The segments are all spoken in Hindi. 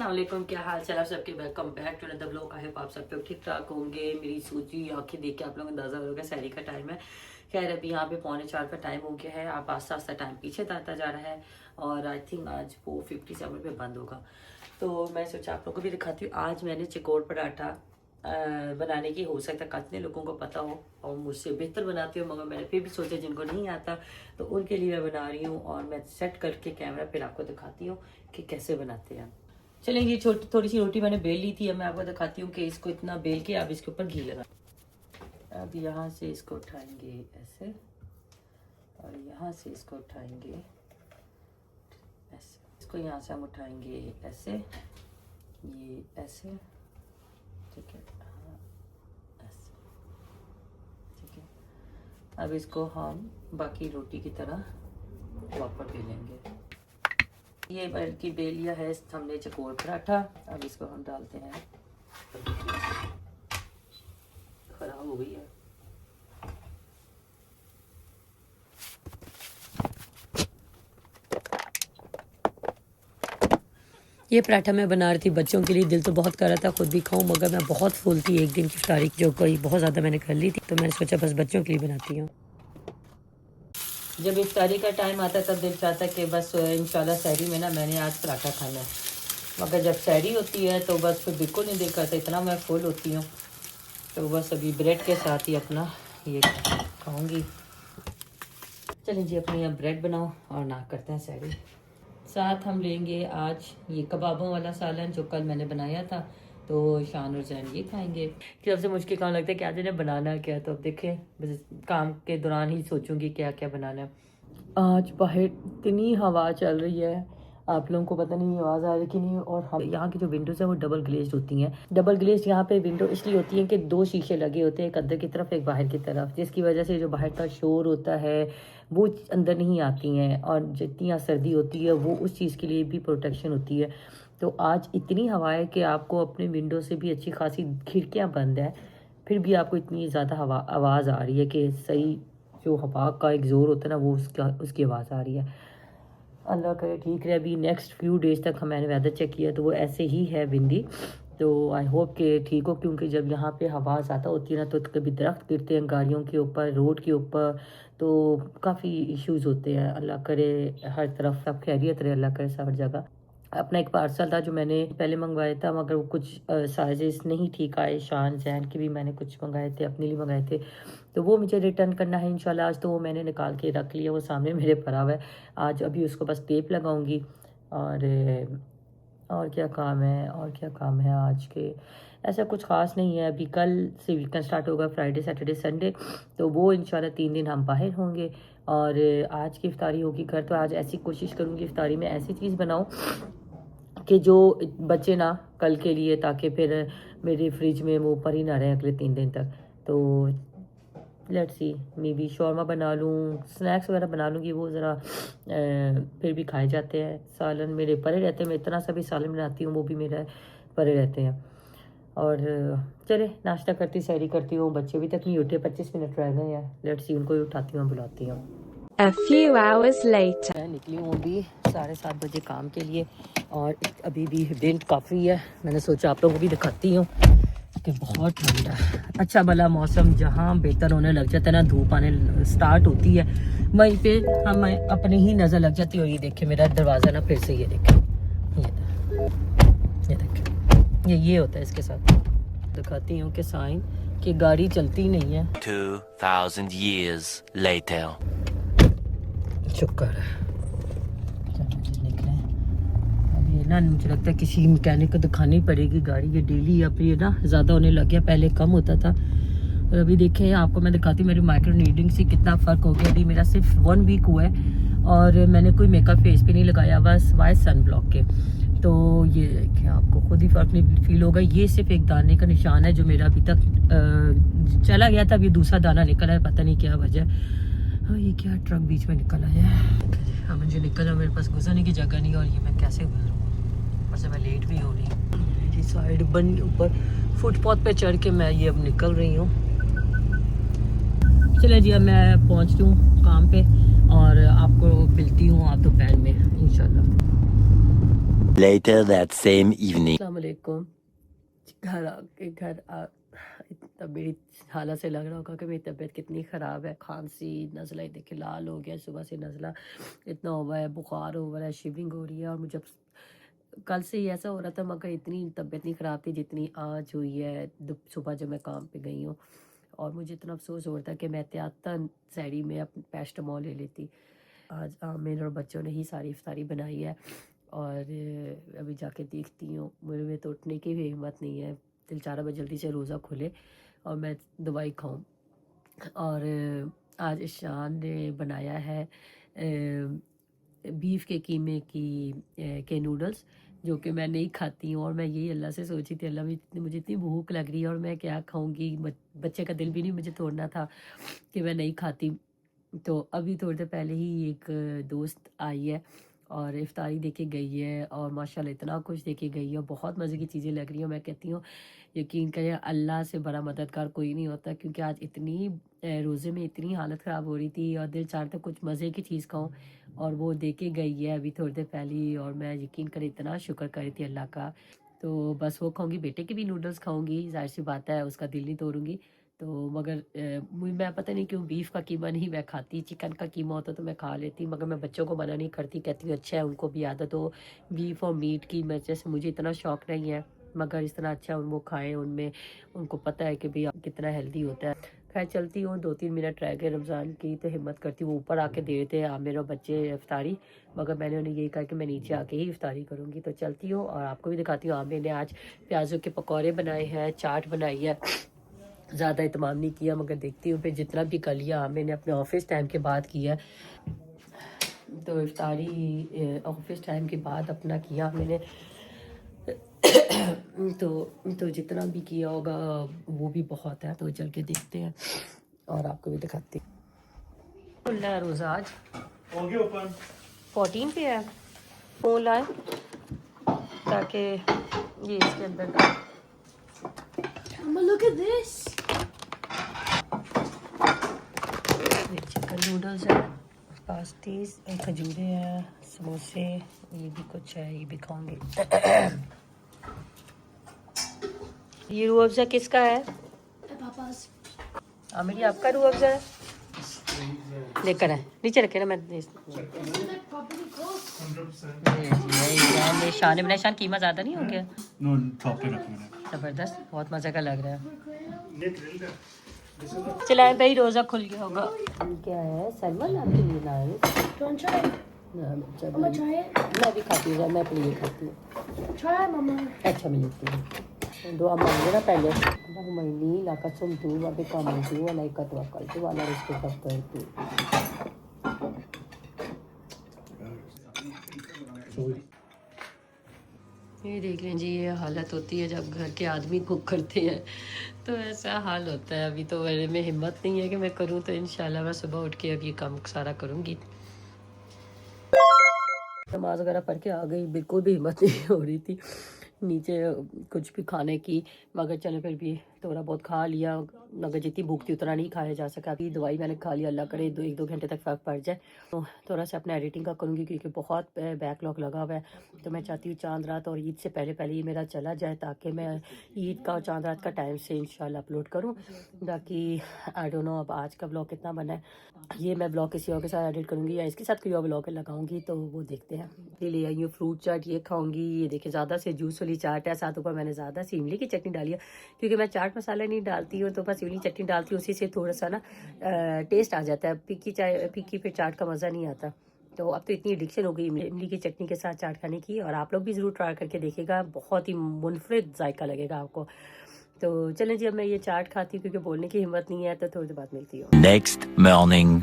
अस्सलाम वालेकुम, क्या हाल चाल आप सबके। Welcome back to another blog. I hope आप सब लोग ठीक ठाक होंगे। मेरी सूजी आंखें देख के आप लोग अंदाजा होगा सहरी का टाइम है। खैर अभी यहाँ पे 3:45 का टाइम हो गया है। आप आस्ता आस्ता टाइम पीछे आता जा रहा है और आई थिंक आज 4:57 पे बंद होगा। तो मैं सोचा आप लोगों को भी दिखाती हूँ। आज मैंने चिकोड़ पराठा बनाने की, हो सकता है कितने लोगों को पता हो और मुझसे बेहतर बनाती हूँ, मगर मैंने फिर भी सोचा जिनको नहीं आता तो उनके लिए मैं बना रही हूँ और मैं सेट करके कैमरा फिर आपको दिखाती हूँ कि कैसे बनाते हैं। चलिए ये छोटी थोड़ी सी रोटी मैंने बेल ली थी। अब मैं आपको दिखाती हूँ कि इसको इतना बेल के आप इसके ऊपर घी लगा। अब यहाँ से इसको उठाएंगे ऐसे और यहाँ से इसको उठाएंगे ऐसे। इसको यहाँ से हम उठाएंगे ऐसे, ये ऐसे, ठीक है, हाँ ऐसे, ठीक है। अब इसको हम बाकी रोटी की तरह प्रॉपर बेलेंगे। ये बैल की बेलिया है हमने चकोर पराठा। अब इसको हम डालते हैं। खराब हो गई है। ये पराठा मैं बना रही थी बच्चों के लिए। दिल तो बहुत कर रहा था खुद भी खाऊं, मगर मैं बहुत फुल थी एक दिन की तारीख, जो कोई बहुत ज़्यादा मैंने कर ली थी, तो मैंने सोचा बस बच्चों के लिए बनाती हूँ। जब इफ्तारी का टाइम आता है तब दिल चाहता है कि बस इंशाल्लाह सहरी में ना मैंने आज पराठा खाना है, मगर जब सहरी होती है तो बस फिर बिल्कुल नहीं दिल करता, इतना मैं फुल होती हूँ। तो बस अभी ब्रेड के साथ ही अपना ये खाऊंगी। चलिए जी अपनी अब ब्रेड बनाओ और ना करते हैं सहरी। साथ हम लेंगे आज ये कबाबों वाला सालन जो कल मैंने बनाया था, तो शान और जैन ये खाएंगे। कि सबसे मुश्किल काम लगता है कि आज इन्हें बनाना क्या, तो अब देखें बस काम के दौरान ही सोचूंगी क्या क्या बनाना है। आज बाहर इतनी हवा चल रही है, आप लोगों को पता नहीं आवाज़ आ रही कि नहीं। और हम यहाँ की जो विंडोज़ है वो डबल ग्लेज्ड होती हैं। डबल ग्लेज्ड यहाँ पे विंडो इसलिए होती है कि 2 शीशे लगे होते हैं, एक अंदर की तरफ एक बाहर की तरफ, जिसकी वजह से जो बाहर का शोर होता है वो अंदर नहीं आती हैं, और जितनी यहाँ सर्दी होती है वो उस चीज़ के लिए भी प्रोटेक्शन होती है। तो आज इतनी हवा है कि आपको अपने विंडो से भी अच्छी खासी खिड़कियाँ बंद है, फिर भी आपको इतनी ज़्यादा आवाज़ आ रही है कि सही जो हवा का एक ज़ोर होता है ना वो उसकी आवाज़ आ रही है। अल्लाह करे ठीक रहे। अभी नेक्स्ट फ्यू डेज़ तक मैंने वेदर चेक किया तो वो ऐसे ही है विंडी, तो आई होप कि ठीक हो, क्योंकि जब यहाँ पे हवा ज़्यादा होती है ना तो कभी दरख्त गिरते हैं गाड़ियों के ऊपर, रोड के ऊपर, तो काफ़ी इश्यूज़ होते हैं। अल्लाह करे हर तरफ सब खैरियत रहे, अल्लाह करे सब जगह। अपना एक पार्सल था जो मैंने पहले मंगवाया था, मगर वो कुछ साइजेस नहीं ठीक आए। शान जैन के भी मैंने कुछ मंगाए थे, अपने लिए मंगाए थे, तो वो मुझे रिटर्न करना है इंशाल्लाह आज। तो वो मैंने निकाल के रख लिया, वो सामने मेरे पड़ा हुआ है। आज अभी उसको बस टेप लगाऊंगी और क्या काम है, और क्या काम है आज के, ऐसा कुछ ख़ास नहीं है। अभी कल से वीकेंड स्टार्ट होगा, फ्राइडे सैटरडे संडे, तो वो इंशाल्लाह 3 दिन हम बाहर होंगे। और आज की इफ्तारी होगी घर, तो आज ऐसी कोशिश करूँगी इफ्तारी में ऐसी चीज़ बनाऊँ कि जो बचे ना कल के लिए, ताकि फिर मेरे फ्रिज में वो ऊपर ही ना रहे अगले 3 दिन तक। तो let's see, may be shawarma बना लूँ, स्नैक्स वगैरह बना लूँगी, वो ज़रा फिर भी खाए जाते हैं। सालन मेरे परे रहते हैं, मैं इतना सा भी सालन बनाती हूँ वो भी मेरा परे रहते हैं। और चले नाश्ता करती सहरी करती हूँ, बच्चे भी तक नहीं उठे, 25 मिनट रह गए हैं। लेट्स सी उनको ही उठाती हूँ, बुलाती हूँ। A few hours later. मैं निकली हूँ अभी 7:30 बजे काम के लिए, और अभी भी विंड काफ़ी है। मैंने सोचा आप लोगों को भी दिखाती हूँ कि बहुत ठंड है। अच्छा भला मौसम जहाँ बेहतर होने लग जाता है ना, धूप आने स्टार्ट होती है, वहीं पे हमें अपनी ही नज़र लग जाती है। ये देखे मेरा दरवाज़ा ना, फिर से ये देखे, ये देखे, ये होता है इसके साथ। दिखाती हूँ कि साइन कि गाड़ी चलती नहीं है। 2000 years later. शुक्र है। निकले अब ये ना, मुझे लगता है किसी मैकेनिक को दिखानी पड़ेगी गाड़ी। ये डेली अब ये ना ज़्यादा होने लग गया, पहले कम होता था। और अभी देखें आपको मैं दिखाती हूँ मेरी माइक्रो नीडिंग से कितना फ़र्क हो गया। अभी मेरा सिर्फ 1 वीक हुआ है और मैंने कोई मेकअप फेस पे नहीं लगाया, बस वाई सन ब्लॉक के। तो ये देखें आपको खुद ही फ़र्क नहीं फील होगा। ये सिर्फ एक दाने का निशान है जो मेरा अभी तक चला गया था, अभी दूसरा दाना निकला है, पता नहीं क्या वजह। हाँ ये क्या ट्रक बीच में निकल आया है। अब मुझे निकल, मेरे पास गुजरने की जगह नहीं, और ये मैं कैसे गुजरूँ, ऊपर से मैं लेट भी हो रही हूँ। मेरी साइड बन ऊपर फुटपाथ पे चढ़ के मैं ये अब निकल रही हूँ। चले जी अब मैं पहुँचती हूँ काम पे और आपको मिलती हूँ आप दोपहर में इंशाल्लाह। Later that same evening. अस्सलामुअलैकुम। इतना मेरी हालत से लग रहा होगा कि मेरी तबीयत कितनी ख़राब है। खांसी, नज़ला देखिए लाल हो गया, सुबह से नज़ला इतना हुआ है, बुखार हो रहा है, शिवरिंग हो रही है। और मुझे कल से ही ऐसा हो रहा था, मगर इतनी तबीयत नहीं ख़राब थी जितनी आज हुई है सुबह जब मैं काम पे गई हूँ। और मुझे इतना अफसोस हो रहा था कि मैं एहतियातन सैरी में अपनी पैरासिटामोल ले लेती। आज मेरे और बच्चों ने ही सारी इफ्तारी बनाई है और अभी जाके देखती हूँ। मेरे में तो उठने की भी हिम्मत नहीं है। दिल चाह रहा है जल्दी से रोज़ा खुले और मैं दवाई खाऊं। और आज ईशान ने बनाया है बीफ के कीमे के नूडल्स, जो कि मैं नहीं खाती हूँ। और मैं यही अल्लाह से सोची थी, अल्लाह मुझे इतनी भूख लग रही है और मैं क्या खाऊंगी। बच्चे का दिल भी नहीं मुझे तोड़ना था कि मैं नहीं खाती। तो अभी थोड़ी देर पहले ही एक दोस्त आई है और इफ्तारी देके गई है और माशाल्लाह इतना कुछ देके गई है और बहुत मज़े की चीज़ें लग रही हैं। मैं कहती हूँ यकीन करें अल्लाह से बड़ा मददगार कोई नहीं होता, क्योंकि आज इतनी रोज़े में इतनी हालत ख़राब हो रही थी और दिल चाहता कुछ मज़े की चीज़ खाऊं और वो देके गई है अभी थोड़ी देर पहले ही। और मैं यकीन करें इतना शुक्र कर रही थी अल्लाह का। तो बस वो खाऊंगी, बेटे के भी नूडल्स खाऊंगी, जाहिर सी बात है उसका दिल नहीं तोड़ूंगी। तो मगर मैं पता नहीं क्यों बीफ का कीमा नहीं मैं खाती। चिकन का कीमा होता तो मैं खा लेती, मगर मैं बच्चों को मना नहीं करती, कहती हूँ अच्छा है उनको भी आदत हो बीफ और मीट की। मैं जैसे मुझे इतना शौक नहीं है, मगर इस तरह अच्छा वो खाएं, उनमें उनको पता है कि भाई कितना हेल्दी होता है। खैर चलती हूँ, 2-3 मिनट रह गए रमज़ान की, तो हिम्मत करती हूँ। वो ऊपर आके दे देते हैं मेरे बच्चे इफ्तारी, मगर मैंने उन्हें यही कहा कि मैं नीचे आके ही इफ्तारी करूँगी। तो चलती हूँ और आपको भी दिखाती हूँ। आमिर ने आज प्याज़ों के पकौड़े बनाए हैं, चाट बनाई है। ज़्यादा इत्माम नहीं किया, मगर देखती हूँ फिर जितना भी कर लिया आमिर ने अपने ऑफिस टाइम के बाद किया। तो इफ्तारी ऑफिस टाइम के बाद अपना किया मैंने। तो जितना भी किया होगा वो भी बहुत है। तो चल के देखते हैं और आपको भी दिखाती हूँ। खुल रहा है रोज़ा आज, 14 पे है। फ़ोन लाए ताकि ये इसके अंदर का Look at this. Chicken noodles है, पास्टीज, खजूरें हैं, समोसे, ये भी कुछ है, ये भी खाऊंगी। ये रूह अफ़ज़ा किसका है? Papa's. आमिर, ये आपका रूह अफ़ज़ा है? लेकर है, नीचे रखे ना। मैं Properly cooked. शान ने बनाया। शान कीमा ज़्यादा नहीं हो गया? नो टॉप पे रख मैंने। ज़बरदस्त, बहुत मज़े का लग रहा है। चलाए भाई, रोज़ा खुल गया होगा। क्या है सलमान आपके लिए लाए? Do you want to try it? I'm Mama, try it. मैं भी खाती हूँ, मैं अपने लिए खाती हूँ। Try it, Mama. अच्छा मैं लेती हूँ। दुआ मांगे ना पहले, अल्लाहुम्मा लाका सुमतु व बिका मंतु व लाइका तवक्कलतु व अला रिज़्क़िका तवक्कलतु। ये देख लें जी, ये हालत होती है जब घर के आदमी कुक करते हैं, तो ऐसा हाल होता है। अभी तो मेरे में हिम्मत नहीं है कि मैं करूँ, तो इंशाल्लाह मैं सुबह उठ के अब ये काम सारा करूँगी। नमाज वगैरह पढ़ के आ गई, बिल्कुल भी हिम्मत नहीं हो रही थी नीचे कुछ भी खाने की, मगर चलो फिर भी थोड़ा बहुत खा लिया। मगर जितनी भूख थी उतना नहीं खाया जा सका। अभी दवाई मैंने खा लिया, अल्लाह करे 1-2 घंटे तक फ़र्क पड़ जाए। तो थोड़ा सा अपना एडिटिंग का करूँगी, क्योंकि बहुत बैकलॉग लगा हुआ है। तो मैं चाहती हूँ चांद रात और ईद से पहले पहले ये मेरा चला जाए, ताकि मैं ईद का और चांद रात का टाइम से इंशाल्लाह अपलोड करूँ। बाकी आई डोंट नो अब आज का ब्लॉग कितना बना है। ये मैं ब्लॉग किसी और के साथ एडिट करूँगी या इसके साथ कोई और ब्लॉग लगाऊंगी, तो वो देखते हैं। ले आई हूँ फ्रूट चाट, ये खाऊंगी। ये देखिए ज़्यादा से जूस वाली चाट है, साथ ऊपर मैंने ज़्यादा से इमली की चटनी डाली है, क्योंकि मैं चाट मसाला नहीं डालती हूँ, तो बस इमली चटनी डालती हूँ। उसी से थोड़ा सा ना टेस्ट आ जाता है। फीकी पे चाट का मज़ा नहीं आता। तो अब तो इतनी एडिक्शन हो गई इमली की चटनी के साथ चाट खाने की। और आप लोग भी ज़रूर ट्राई करके देखिएगा, बहुत ही मुनफरिद जायका लगेगा आपको। तो चलें जी, अब मैं ये चाट खाती हूँ, क्योंकि बोलने की हिम्मत नहीं है। तो थोड़ी देर बाद मिलती हूँ। Next morning.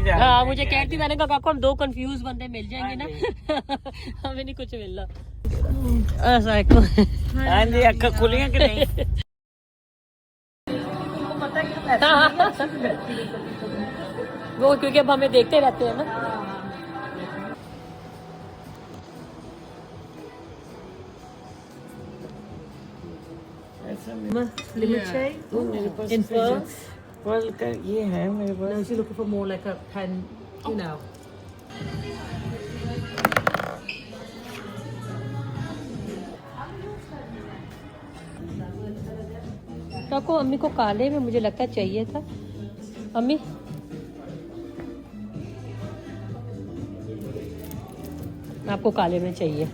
हाँ, मुझे कहती, मैंने कहा काको हम 2 कंफ्यूज बंदे मिल जाएंगे ना। हमें नहीं कुछ मिल रहा। ऐसा हाँ जी, अक्का खुलियां कि नहीं? पता है वो क्योंकि अब हमें देखते रहते हैं ना। Limit shade In pearls? well ये है मेरे No, pass she's looking for more like a pen, you know. काको अम्मी को काले में मुझे लगता चाहिए था। अम्मी आपको काले में चाहिए,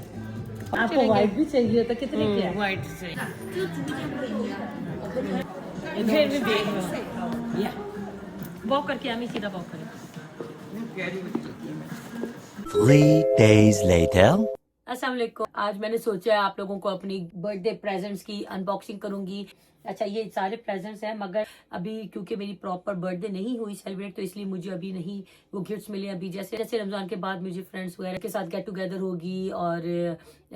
आपको व्हाइट भी चाहिए था कितने क्या व्हाइट से फिर भी देख लो वॉक करके अम्मी सीधा वॉक करें। 3 days later. अस्सलाम वालेकुम। आज मैंने सोचा है आप लोगों को अपनी बर्थडे प्रेजेंट्स की अनबॉक्सिंग करूंगी। अच्छा ये सारे प्रेजेंट्स हैं मगर अभी क्योंकि मेरी प्रॉपर बर्थडे नहीं हुई सेलिब्रेट तो इसलिए मुझे अभी नहीं वो गिफ्ट्स मिले। अभी जैसे जैसे रमजान के बाद मुझे फ्रेंड्स वगैरह के साथ गेट टुगेदर होगी और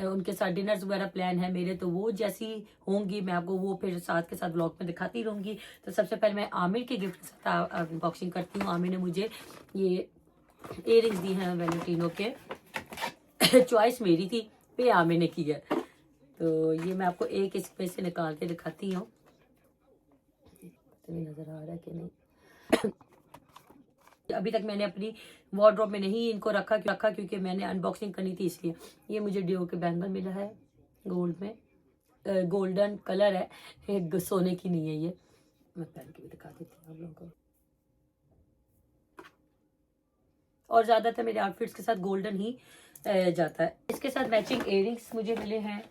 उनके साथ डिनर्स वगैरह प्लान है मेरे, तो वो जैसी होंगी मैं आपको वो फिर साथ के साथ व्लॉग में दिखाती रहूंगी। तो सबसे पहले मैं आमिर के गिफ्ट के साथ अनबॉक्सिंग करती हूँ। आमिर ने मुझे ये इयररिंग्स दी हैं वैलेंटिनो के। चॉइस मेरी थी पे आमिर ने की है, तो ये मैं आपको एक इसमें से निकाल के दिखाती हूँ। नजर आ रहा है कि नहीं? अभी तक मैंने अपनी वार्डरोब में नहीं इनको रखा क्योंकि मैंने अनबॉक्सिंग करनी थी इसलिए। ये मुझे डियो के बैंगल मिला है गोल्ड में, गोल्डन कलर है, एक सोने की नहीं है। ये मैं पहन के भी दिखा देती हूँ आप लोगों को। और ज्यादातर मेरे आउटफिट्स के साथ गोल्डन ही जाता है। इसके साथ मैचिंग इयररिंग्स मुझे मिले हैं।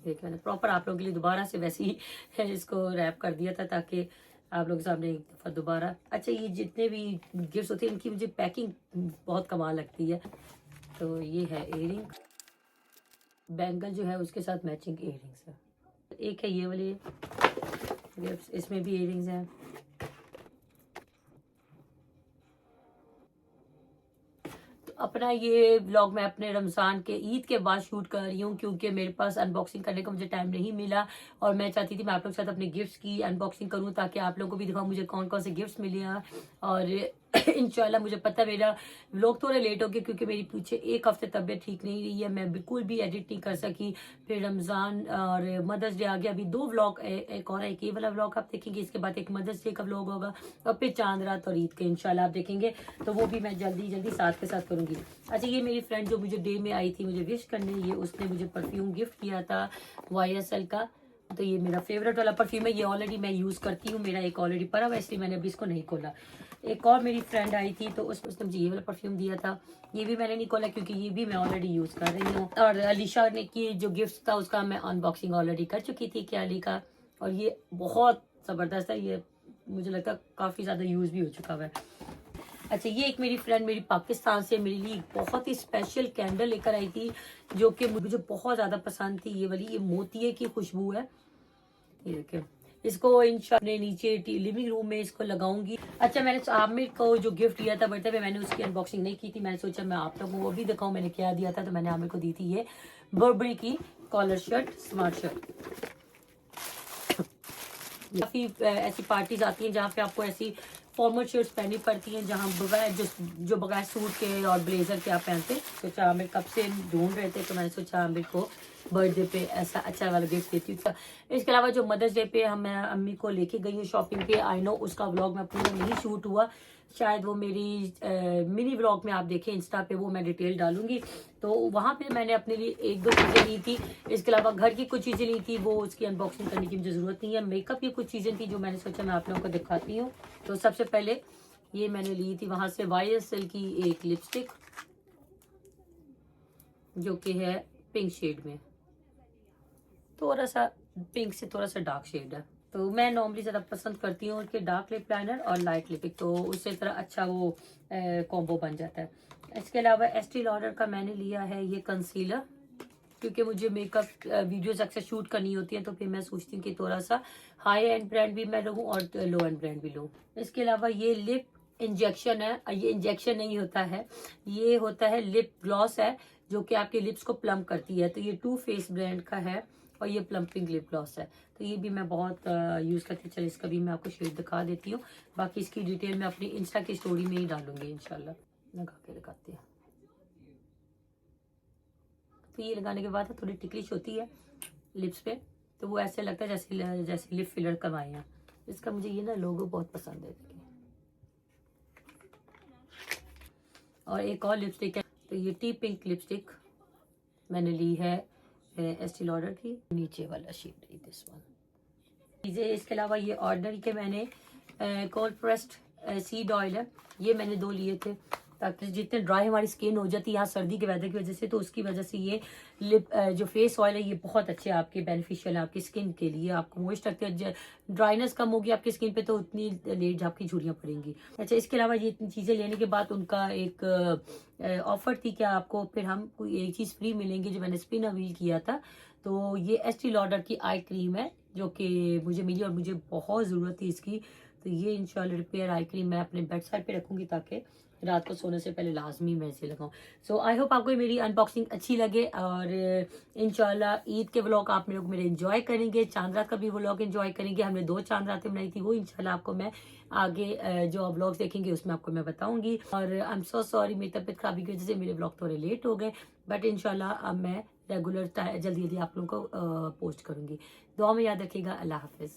एक मैंने प्रॉपर आप लोगों के लिए दोबारा से वैसे ही इसको रैप कर दिया था ताकि आप लोगों के सामने एक दफा दोबारा। अच्छा ये जितने भी गिफ्ट्स होते हैं इनकी मुझे पैकिंग बहुत कमाल लगती है। तो ये है इयररिंग, बैंगल जो है उसके साथ मैचिंग इयररिंग्स है। एक है ये वाले गिफ्ट्स, इसमें भी इयररिंग्स हैं। अपना ये व्लॉग मैं अपने रमज़ान के ईद के बाद शूट कर रही हूँ क्योंकि मेरे पास अनबॉक्सिंग करने का मुझे टाइम नहीं मिला और मैं चाहती थी मैं आप लोगों के साथ अपने गिफ्ट्स की अनबॉक्सिंग करूँ ताकि आप लोगों को भी दिखाऊँ मुझे कौन कौन से गिफ्ट्स मिले हैं। और इंशाल्लाह मुझे पता है मेरा व्लॉग थोड़े लेट हो गया क्योंकि मेरी पीछे एक हफ्ते तबीयत ठीक नहीं रही है, मैं बिल्कुल भी एडिट नहीं कर सकी। फिर रमज़ान और मदर्स डे आ गया, अभी 2 व्लॉग, एक और एक ये वाला व्लॉग आप देखेंगे, इसके बाद एक मदर्स डे का व्लॉग होगा और फिर चांद रात और ईद के इंशाल्लाह आप देखेंगे, तो वो भी मैं जल्दी साथ के साथ करूंगी। अच्छा ये मेरी फ्रेंड जो मुझे डे में आई थी मुझे विश करने, ये उसने मुझे परफ्यूम गिफ्ट किया था YSL का। तो ये मेरा फेवरेट वाला परफ्यूम है, ये ऑलरेडी मैं यूज करती हूँ, मेरा एक ऑलरेडी पड़ा हुआ इसलिए मैंने अभी इसको नहीं खोला। एक और मेरी फ्रेंड आई थी तो उसने मुझे ये वाला परफ्यूम दिया था, ये भी मैंने नहीं खोला क्योंकि ये भी मैं ऑलरेडी यूज कर रही हूँ। और अलीशा ने की जो गिफ्ट था उसका मैं अनबॉक्सिंग ऑलरेडी कर चुकी थी क्याली का, और ये बहुत जबरदस्त है, ये मुझे लगता है काफी ज्यादा यूज भी हो चुका हुआ है। अच्छा ये एक मेरी फ्रेंड मेरी पाकिस्तान से मेरे लिए बहुत ही स्पेशल कैंडल लेकर आई थी जो कि मुझे बहुत ज्यादा पसंद थी। ये वाली, ये मोतिये की खुशबू है, ये देखिए। इसको इंशाल्लाह नीचे लिविंग रूम में इसको लगाऊंगी। अच्छा मैंने आमिर को जो गिफ्ट दिया था बर्थडे पे मैंने उसकी अनबॉक्सिंग नहीं की थी, मैंने सोचा मैं आप लोगों को वो भी दिखाऊं मैंने क्या दिया था। तो मैंने आमिर को दी थी ये बर्बरी की कॉलर शर्ट, स्मार्ट शर्ट। काफी ऐसी पार्टीज आती हैं जहाँ पे आपको ऐसी फॉर्मल शर्ट्स पहननी पड़ती हैं जहाँ बगैर जो बगैर सूट के और ब्लेजर के आप पहनते। सोचा आमिर कब से ढूंढ रहे थे तो मैंने सोचा आमिर को बर्थडे पे ऐसा अच्छा वाला गिफ्ट देती हूँ। इसके अलावा जो मदर्स डे पे मैं अम्मी को लेके गई हूँ शॉपिंग पे, आई नो उसका व्लॉग मैं पूरा नहीं शूट हुआ, शायद वो मेरी मिनी व्लॉग में आप देखें इंस्टा पे, वो मैं डिटेल डालूंगी। तो वहां पे मैंने अपने लिए 1-2 चीजें ली थी, इसके अलावा घर की कुछ चीजें ली थी, वो उसकी अनबॉक्सिंग करने की मुझे जरूरत नहीं है। मेकअप की कुछ चीजें थी जो मैंने सोचा मैं आप लोगों को दिखाती हूँ। तो सबसे पहले ये मैंने ली थी वहां से YSL की एक लिपस्टिक जो कि है पिंक शेड में, थोड़ा सा पिंक से थोड़ा सा डार्क शेड है। तो मैं नॉर्मली ज़्यादा पसंद करती हूँ कि डार्क लिप लाइनर और लाइट लिपिक, तो उससे तरह अच्छा वो कॉम्बो बन जाता है। इसके अलावा एस्टी लॉडर का मैंने लिया है ये कंसीलर क्योंकि मुझे मेकअप वीडियोस अक्सर शूट करनी होती है तो फिर मैं सोचती हूँ कि थोड़ा सा हाई एंड ब्रांड भी मैं लूँ और लो एंड ब्रांड भी लूँ। इसके अलावा ये लिप इंजेक्शन है, ये इंजेक्शन नहीं होता है, ये होता है लिप ग्लॉस है जो कि आपके लिप्स को प्लम करती है। तो ये टू फेस ब्रांड का है और ये प्लम्पिंग लिप ग्लॉस है, तो ये भी मैं बहुत यूज़ करती हूँ। चलिए इसका भी मैं आपको शेड दिखा देती हूँ, बाकी इसकी डिटेल मैं अपनी इंस्टा की स्टोरी में ही डालूंगी इंशाल्लाह। लगा के दिखाती हूँ। तो ये लगाने के बाद थोड़ी टिकलिश होती है लिप्स पे, तो वो ऐसे लगता है जैसे लिप फिलर करवाए हैं। इसका मुझे ये ना लोगो बहुत पसंद है। देखिए, और एक और लिपस्टिक है, तो ये टी पिंक लिपस्टिक मैंने ली है एस्टी लॉडर की, नीचे वाला शेड है दिस वन। चीज़ें इसके अलावा ये ऑर्डिनरी के मैंने कोल्ड प्रेस्ड सीड ऑयल है, ये मैंने 2 लिए थे, ताकि जितने ड्राई हमारी स्किन हो जाती है यहाँ सर्दी के वेदर की वजह से, तो उसकी वजह से ये लिप जो फेस ऑयल है ये बहुत अच्छे आपके बेनिफिशियल है आपकी स्किन के लिए। आपको मॉइस्ट रखते हैं, ड्राइनेस कम होगी आपकी स्किन पे तो उतनी लेट आपकी झुर्रियाँ पड़ेंगी। अच्छा, इसके अलावा ये इतनी चीज़ें लेने के बाद उनका एक ऑफर थी कि आपको फिर हम कोई एक चीज़ फ्री मिलेंगी, जो मैंने स्पिन अवील किया था। तो ये एस्टी लॉडर की आई क्रीम है जो कि मुझे मिली और मुझे बहुत ज़रूरत थी इसकी। तो ये इंशाल्लाह रिपेयर आई क्रीम मैं अपने बेड साइड पे रखूंगी, ताकि रात को सोने से पहले लाजमी मैं इसे लगाऊं। सो आई होप आपको मेरी अनबॉक्सिंग अच्छी लगे, और इंशाल्लाह ईद के व्लॉग आप लोग मेरे एंजॉय करेंगे, चांद रात का भी व्लॉग एंजॉय करेंगे। हमने 2 चांद रातें बनाई थी, वो इंशाल्लाह आपको मैं आगे जो व्लॉग्स देखेंगे उसमें आपको मैं बताऊंगी। और आई एम सो सॉरी, मेरी तबीयत खराबी की वजह से मेरे व्लॉग थोड़े लेट हो गए, बट इंशाल्लाह अब मैं रेगुलर जल्दी जल्दी आप लोगों को पोस्ट करूंगी। दुआ में याद रखिएगा। अल्लाह हाफिज।